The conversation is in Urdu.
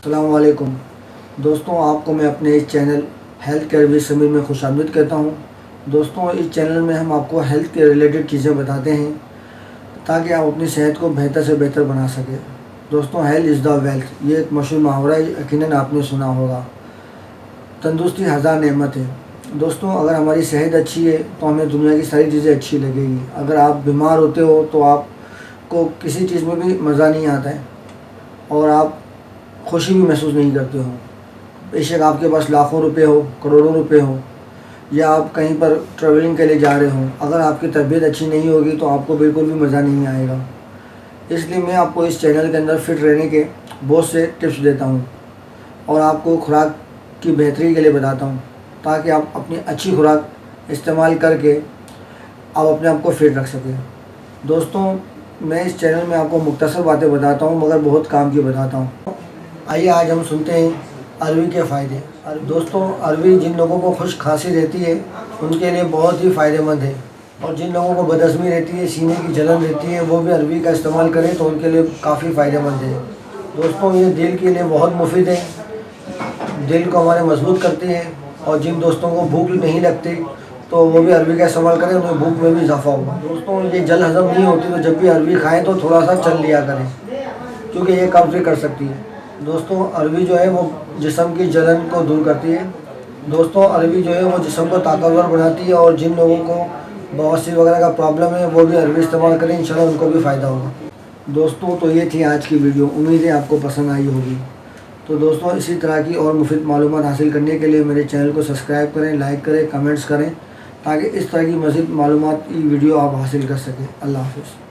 السلام علیکم دوستوں، آپ کو میں اپنے اس channel health care with Sameer میں خوش آمدید کہتا ہوں۔ دوستوں، اس چینل میں ہم آپ کو ہیلتھ کے ریلیٹڈ چیزیں بتاتے ہیں تاکہ آپ اپنی صحت کو بہتر سے بہتر بنا سکیں۔ دوستوں، ہیلتھ از دا ویلتھ، یہ ایک مشہور محاورہ ہے، یقیناً آپ نے سنا ہوگا۔ تندرستی ہزار نعمت ہے۔ دوستوں، اگر ہماری صحت اچھی ہے تو ہمیں دنیا کی ساری چیزیں اچھی لگے گی۔ اگر آپ بیمار ہوتے ہو تو آپ کو کسی چیز میں بھی مزہ نہیں آتا ہے اور آپ خوشی بھی محسوس نہیں کرتے ہو، بے شک آپ کے پاس لاکھوں روپے ہو، کروڑوں روپے ہو، یا آپ کہیں پر ٹریولنگ کے لیے جا رہے ہوں، اگر آپ کی طبیعت اچھی نہیں ہوگی تو آپ کو بالکل بھی مزہ نہیں آئے گا۔ اس لیے میں آپ کو اس چینل کے اندر فٹ رہنے کے بہت سے ٹپس دیتا ہوں اور آپ کو خوراک کی بہتری کے لیے بتاتا ہوں تاکہ آپ اپنی اچھی خوراک استعمال کر کے آپ اپنے آپ کو فٹ رکھ سکیں۔ دوستوں، میں اس چینل میں آپ کو مختصر باتیں بتاتا ہوں مگر بہت کام کی بتاتا ہوں۔ آئیے آج ہم سنتے ہیں اروی کے فائدے۔ دوستوں، اروی جن لوگوں کو خشک کھانسی رہتی ہے ان کے لیے بہت ہی فائدہ مند ہے، اور جن لوگوں کو بدہضمی رہتی ہے، سینے کی جلن رہتی ہے، وہ بھی اروی کا استعمال کریں تو ان کے لیے کافی فائدہ مند ہے۔ دوستوں، یہ دل کے لیے بہت مفید ہے، دل کو ہمارے مضبوط کرتی ہے، اور جن دوستوں کو بھوک نہیں لگتی تو وہ بھی اروی کا استعمال کریں، انہیں بھوک میں بھی اضافہ ہوگا۔ دوستوں، یہ جل ہضم نہیں ہوتی تو جب بھی اروی کھائیں تو تھوڑا سا چل لیا کریں کیونکہ یہ قبض بھی کر سکتی ہے۔ دوستوں، اروی جو ہے وہ جسم کی جلن کو دور کرتی ہے۔ دوستوں، اروی جو ہے وہ جسم کو طاقتور بناتی ہے، اور جن لوگوں کو بواسیر وغیرہ کا پرابلم ہے وہ بھی اروی استعمال کریں، انشاءاللہ ان کو بھی فائدہ ہوگا۔ دوستوں، تو یہ تھی آج کی ویڈیو، امید ہے آپ کو پسند آئی ہوگی۔ تو دوستوں، اسی طرح کی اور مفید معلومات حاصل کرنے کے لیے میرے چینل کو سبسکرائب کریں، لائک کریں، کمنٹس کریں تاکہ اس طرح کی مزید معلومات کی ویڈیو آپ حاصل کر سکیں۔ اللہ حافظ۔